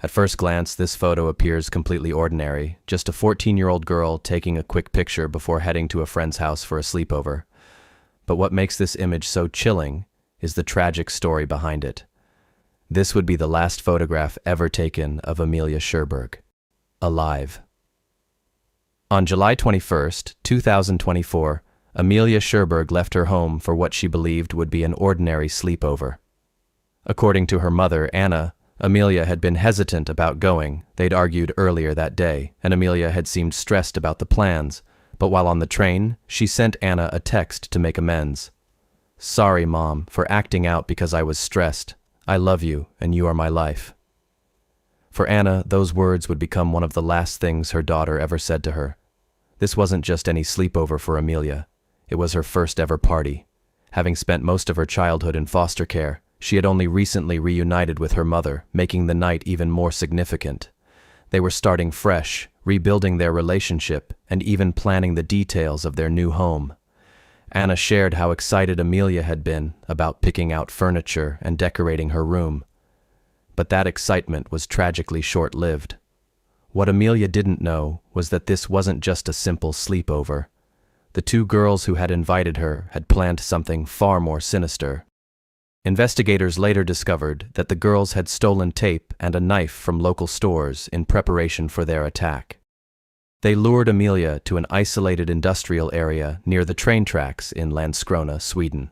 At first glance, this photo appears completely ordinary, just a 14-year-old girl taking a quick picture before heading to a friend's house for a sleepover. But what makes this image so chilling is the tragic story behind it. This would be the last photograph ever taken of Amelia Sherberg, alive. On July 21st, 2024, Amelia Sherberg left her home for what she believed would be an ordinary sleepover. According to her mother, Anna, Amelia had been hesitant about going. They'd argued earlier that day, and Amelia had seemed stressed about the plans. But while on the train, she sent Anna a text to make amends. "Sorry, Mom, for acting out because I was stressed. I love you, and you are my life." For Anna, those words would become one of the last things her daughter ever said to her. This wasn't just any sleepover for Amelia. It was her first ever party. Having spent most of her childhood in foster care, she had only recently reunited with her mother, making the night even more significant. They were starting fresh, rebuilding their relationship, and even planning the details of their new home. Anna shared how excited Amelia had been about picking out furniture and decorating her room. But that excitement was tragically short-lived. What Amelia didn't know was that this wasn't just a simple sleepover. The two girls who had invited her had planned something far more sinister. Investigators later discovered that the girls had stolen tape and a knife from local stores in preparation for their attack. They lured Amelia to an isolated industrial area near the train tracks in Landskrona, Sweden.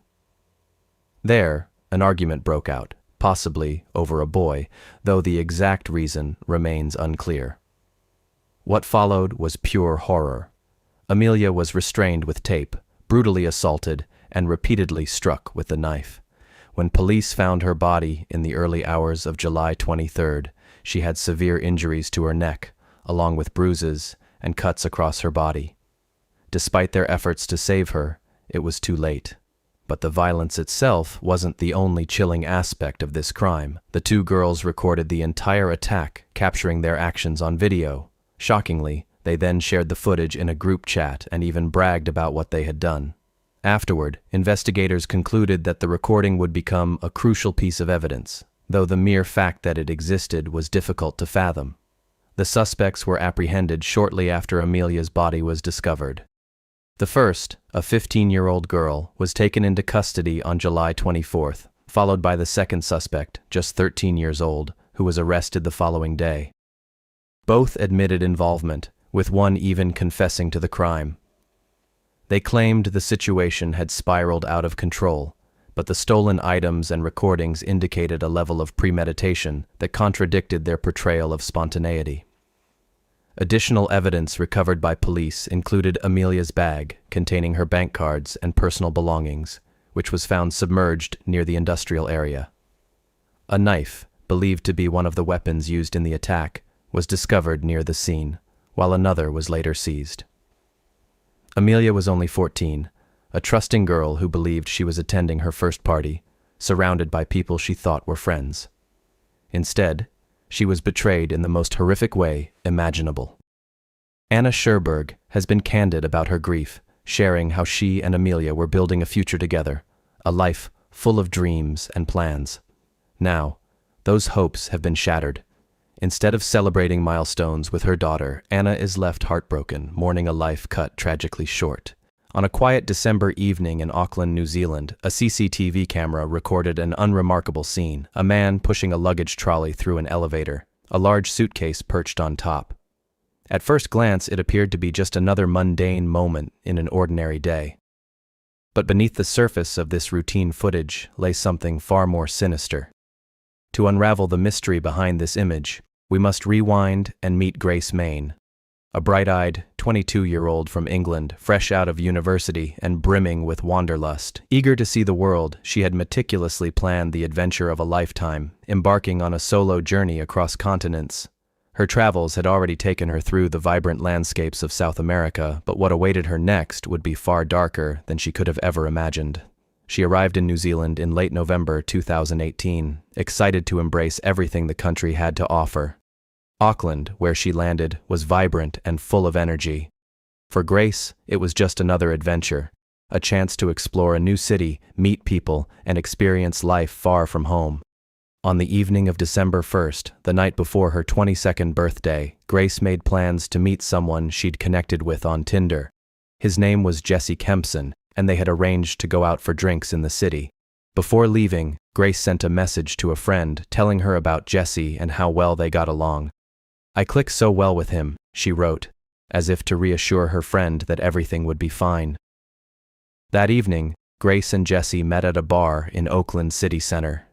There, an argument broke out, possibly over a boy, though the exact reason remains unclear. What followed was pure horror. Amelia was restrained with tape, brutally assaulted, and repeatedly struck with the knife. When police found her body in the early hours of July 23rd, she had severe injuries to her neck, along with bruises and cuts across her body. Despite their efforts to save her, it was too late. But the violence itself wasn't the only chilling aspect of this crime. The two girls recorded the entire attack, capturing their actions on video. Shockingly, they then shared the footage in a group chat and even bragged about what they had done. Afterward, investigators concluded that the recording would become a crucial piece of evidence, though the mere fact that it existed was difficult to fathom. The suspects were apprehended shortly after Amelia's body was discovered. The first, a 15-year-old girl, was taken into custody on July 24th, followed by the second suspect, just 13 years old, who was arrested the following day. Both admitted involvement, with one even confessing to the crime. They claimed the situation had spiraled out of control, but the stolen items and recordings indicated a level of premeditation that contradicted their portrayal of spontaneity. Additional evidence recovered by police included Amelia's bag containing her bank cards and personal belongings, which was found submerged near the industrial area. A knife, believed to be one of the weapons used in the attack, was discovered near the scene, while another was later seized. Amelia was only 14, a trusting girl who believed she was attending her first party, surrounded by people she thought were friends. Instead, she was betrayed in the most horrific way imaginable. Anna Sherberg has been candid about her grief, sharing how she and Amelia were building a future together, a life full of dreams and plans. Now, those hopes have been shattered. Instead of celebrating milestones with her daughter, Anna is left heartbroken, mourning a life cut tragically short. On a quiet December evening in Auckland, New Zealand, a CCTV camera recorded an unremarkable scene: a man pushing a luggage trolley through an elevator, a large suitcase perched on top. At first glance, it appeared to be just another mundane moment in an ordinary day. But beneath the surface of this routine footage lay something far more sinister. To unravel the mystery behind this image, we must rewind and meet Grace Main, a bright-eyed 22-year-old from England, fresh out of university and brimming with wanderlust. Eager to see the world, she had meticulously planned the adventure of a lifetime, embarking on a solo journey across continents. Her travels had already taken her through the vibrant landscapes of South America, but what awaited her next would be far darker than she could have ever imagined. She arrived in New Zealand in late November 2018, excited to embrace everything the country had to offer. Auckland, where she landed, was vibrant and full of energy. For Grace, it was just another adventure, a chance to explore a new city, meet people, and experience life far from home. On the evening of December 1st, the night before her 22nd birthday, Grace made plans to meet someone she'd connected with on Tinder. His name was Jesse Kempson, and they had arranged to go out for drinks in the city. Before leaving, Grace sent a message to a friend telling her about Jesse and how well they got along. "I click so well with him," she wrote, as if to reassure her friend that everything would be fine. That evening, Grace and Jesse met at a bar in Oakland City Center.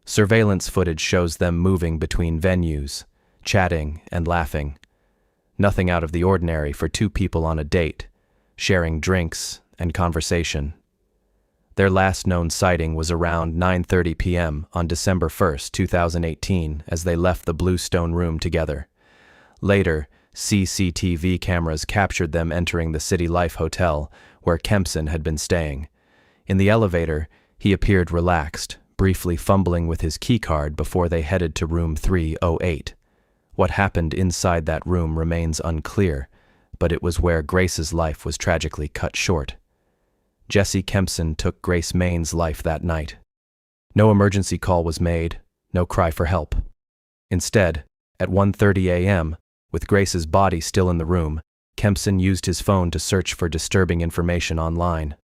Surveillance footage shows them moving between venues, chatting and laughing. Nothing out of the ordinary for two people on a date, sharing drinks and conversation. Their last known sighting was around 9:30 p.m. on December 1st, 2018, as they left the Bluestone Room together. Later, CCTV cameras captured them entering the City Life Hotel, where Kempson had been staying. In the elevator, he appeared relaxed, briefly fumbling with his keycard before they headed to room 308. What happened inside that room remains unclear, but it was where Grace's life was tragically cut short. Jesse Kempson took Grace Main's life that night. No emergency call was made, no cry for help. Instead, at 1:30 a.m., with Grace's body still in the room, Kempson used his phone to search for disturbing information online.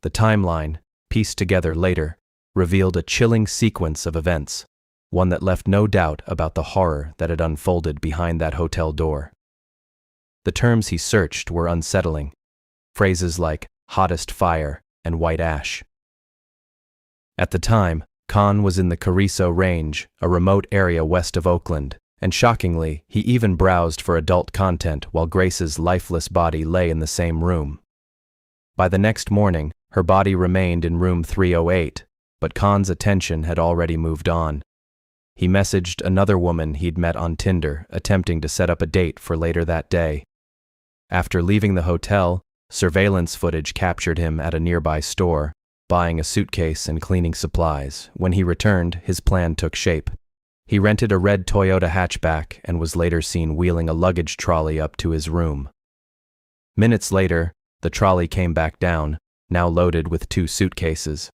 The timeline, pieced together later, revealed a chilling sequence of events, one that left no doubt about the horror that had unfolded behind that hotel door. The terms he searched were unsettling, phrases like hottest fire and white ash. At the time, Khan was in the Carrizo Range, a remote area west of Oakland, and shockingly, he even browsed for adult content while Grace's lifeless body lay in the same room. By the next morning, her body remained in room 308, but Khan's attention had already moved on. He messaged another woman he'd met on Tinder, attempting to set up a date for later that day. After leaving the hotel, surveillance footage captured him at a nearby store, buying a suitcase and cleaning supplies. When he returned, his plan took shape. He rented a red Toyota hatchback and was later seen wheeling a luggage trolley up to his room. Minutes later, the trolley came back down, now loaded with 2 suitcases.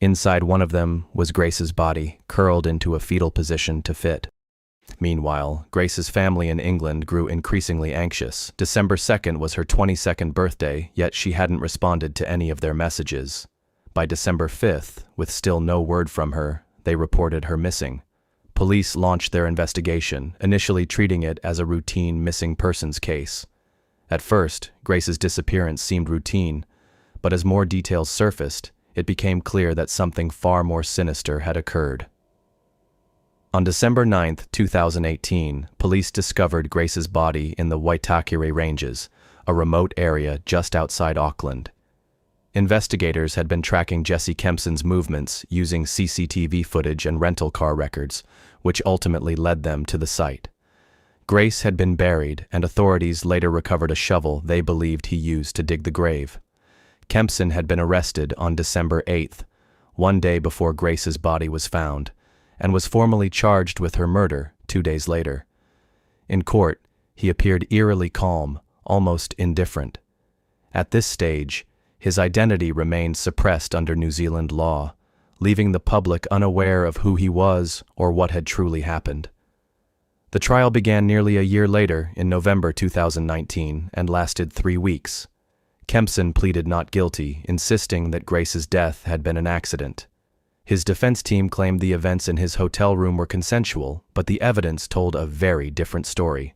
Inside one of them was Grace's body, curled into a fetal position to fit. Meanwhile, Grace's family in England grew increasingly anxious. December 2nd was her 22nd birthday, yet she hadn't responded to any of their messages. By December 5th, with still no word from her, they reported her missing. Police launched their investigation, initially treating it as a routine missing persons case. At first, Grace's disappearance seemed routine, but as more details surfaced, it became clear that something far more sinister had occurred. On December 9th, 2018, police discovered Grace's body in the Waitakere Ranges, a remote area just outside Auckland. Investigators had been tracking Jesse Kempson's movements using CCTV footage and rental car records, which ultimately led them to the site. Grace had been buried, and authorities later recovered a shovel they believed he used to dig the grave. Kempson had been arrested on December 8th, one day before Grace's body was found, and was formally charged with her murder 2 days later. In court, he appeared eerily calm, almost indifferent. At this stage, his identity remained suppressed under New Zealand law, leaving the public unaware of who he was or what had truly happened. The trial began nearly a year later, in November 2019, and lasted 3 weeks. Kempson pleaded not guilty, insisting that Grace's death had been an accident. His defense team claimed the events in his hotel room were consensual, but the evidence told a very different story.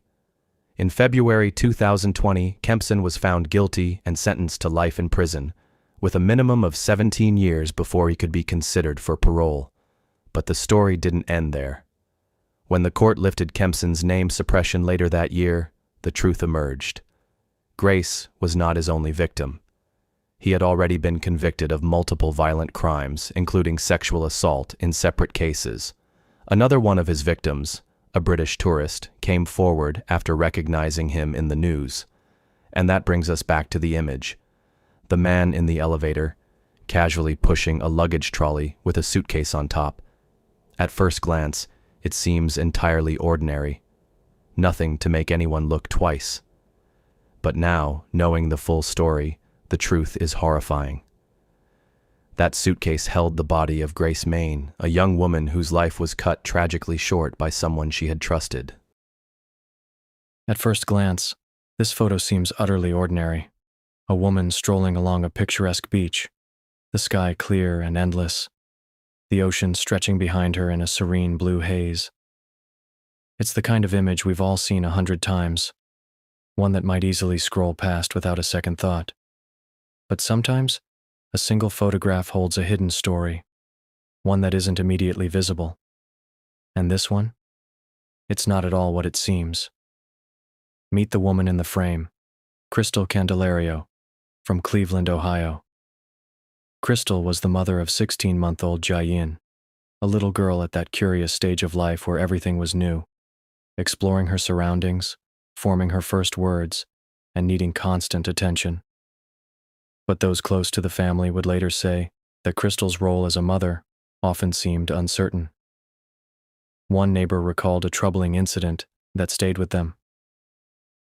In February 2020, Kempson was found guilty and sentenced to life in prison, with a minimum of 17 years before he could be considered for parole. But the story didn't end there. When the court lifted Kempson's name suppression later that year, the truth emerged. Grace was not his only victim. He had already been convicted of multiple violent crimes, including sexual assault, in separate cases. Another one of his victims, a British tourist, came forward after recognizing him in the news. And that brings us back to the image. The man in the elevator, casually pushing a luggage trolley with a suitcase on top. At first glance, it seems entirely ordinary. Nothing to make anyone look twice. But now, knowing the full story, the truth is horrifying. That suitcase held the body of Grace Main, a young woman whose life was cut tragically short by someone she had trusted. At first glance, this photo seems utterly ordinary. A woman strolling along a picturesque beach, the sky clear and endless, the ocean stretching behind her in a serene blue haze. It's the kind of image we've all seen 100 times, one that might easily scroll past without a second thought. But sometimes, a single photograph holds a hidden story, one that isn't immediately visible. And this one? It's not at all what it seems. Meet the woman in the frame, Crystal Candelario, from Cleveland, Ohio. Crystal was the mother of 16-month-old Jayin, a little girl at that curious stage of life where everything was new, exploring her surroundings, forming her first words, and needing constant attention. But those close to the family would later say that Crystal's role as a mother often seemed uncertain. One neighbor recalled a troubling incident that stayed with them.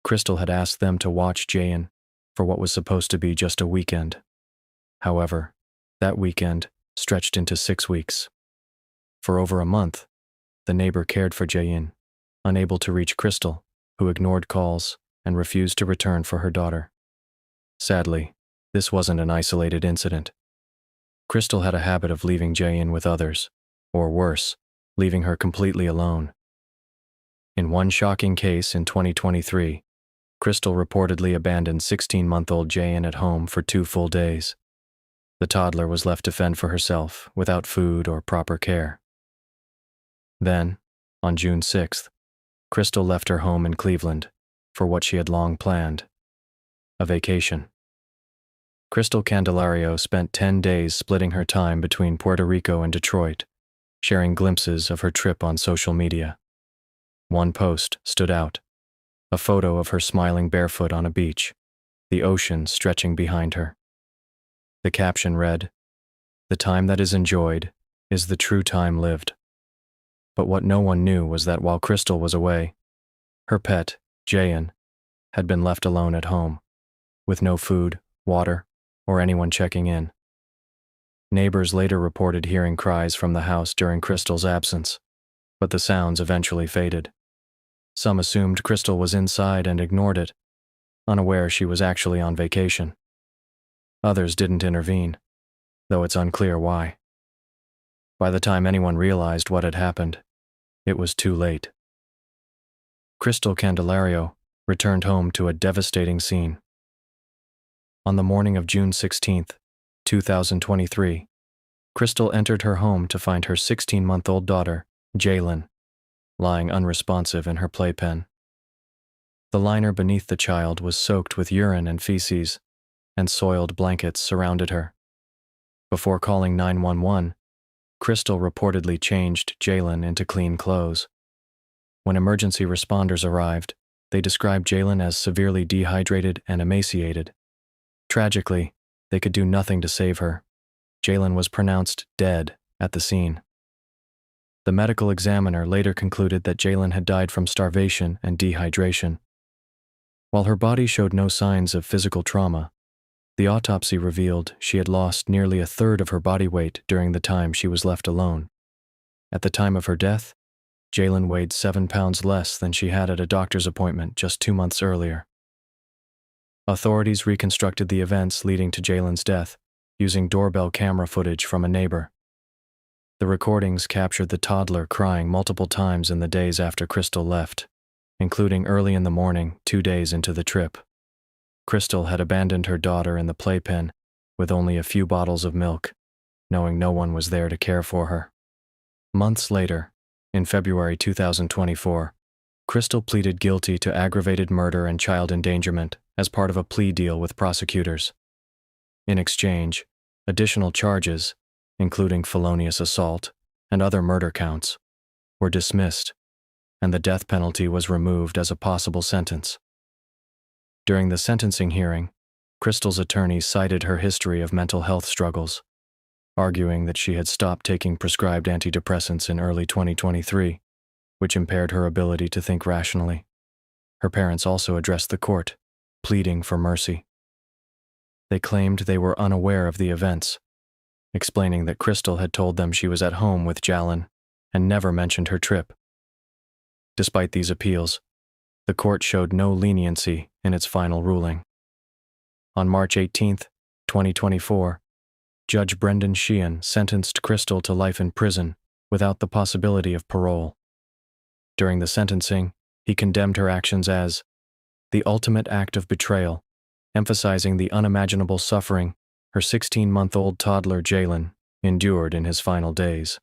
Crystal had asked them to watch Jayin for what was supposed to be just a weekend. However, that weekend stretched into 6 weeks. For over a month, the neighbor cared for Jayin, unable to reach Crystal, who ignored calls and refused to return for her daughter. Sadly, this wasn't an isolated incident. Crystal had a habit of leaving Jayin with others, or worse, leaving her completely alone. In one shocking case in 2023, Crystal reportedly abandoned 16-month-old Jayin at home for 2 full days. The toddler was left to fend for herself without food or proper care. Then, on June 6th, Crystal left her home in Cleveland for what she had long planned, a vacation. Crystal Candelario spent 10 days splitting her time between Puerto Rico and Detroit, sharing glimpses of her trip on social media. One post stood out, a photo of her smiling barefoot on a beach, the ocean stretching behind her. The caption read, "The time that is enjoyed is the true time lived." But what no one knew was that while Crystal was away, her pet, Jayin, had been left alone at home, with no food, water, or anyone checking in. Neighbors later reported hearing cries from the house during Crystal's absence, but the sounds eventually faded. Some assumed Crystal was inside and ignored it, unaware she was actually on vacation. Others didn't intervene, though it's unclear why. By the time anyone realized what had happened, it was too late. Crystal Candelario returned home to a devastating scene. On the morning of June 16, 2023, Crystal entered her home to find her 16-month-old daughter, Jaylin, lying unresponsive in her playpen. The liner beneath the child was soaked with urine and feces, and soiled blankets surrounded her. Before calling 911, Crystal reportedly changed Jaylin into clean clothes. When emergency responders arrived, they described Jaylin as severely dehydrated and emaciated. Tragically, they could do nothing to save her. Jaylin was pronounced dead at the scene. The medical examiner later concluded that Jaylin had died from starvation and dehydration. While her body showed no signs of physical trauma, the autopsy revealed she had lost nearly a third of her body weight during the time she was left alone. At the time of her death, Jaylin weighed 7 pounds less than she had at a doctor's appointment just 2 months earlier. Authorities reconstructed the events leading to Jaylin's death, using doorbell camera footage from a neighbor. The recordings captured the toddler crying multiple times in the days after Crystal left, including early in the morning, 2 days into the trip. Crystal had abandoned her daughter in the playpen with only a few bottles of milk, knowing no one was there to care for her. Months later, in February 2024, Crystal pleaded guilty to aggravated murder and child endangerment as part of a plea deal with prosecutors. In exchange, additional charges, including felonious assault and other murder counts, were dismissed, and the death penalty was removed as a possible sentence. During the sentencing hearing, Crystal's attorney cited her history of mental health struggles, arguing that she had stopped taking prescribed antidepressants in early 2023, which impaired her ability to think rationally. Her parents also addressed the court, pleading for mercy. They claimed they were unaware of the events, explaining that Crystal had told them she was at home with Jalen and never mentioned her trip. Despite these appeals, the court showed no leniency in its final ruling. On March 18, 2024, Judge Brendan Sheehan sentenced Crystal to life in prison without the possibility of parole. During the sentencing, he condemned her actions as the ultimate act of betrayal, emphasizing the unimaginable suffering her 16-month-old toddler Jalen endured in his final days.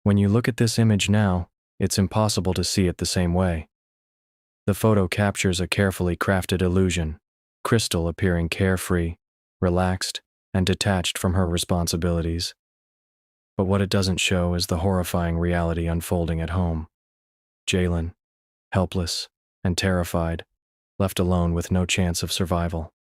When you look at this image now, it's impossible to see it the same way. The photo captures a carefully crafted illusion, Crystal appearing carefree, relaxed, and detached from her responsibilities. But what it doesn't show is the horrifying reality unfolding at home. Jalen, helpless and terrified, left alone with no chance of survival.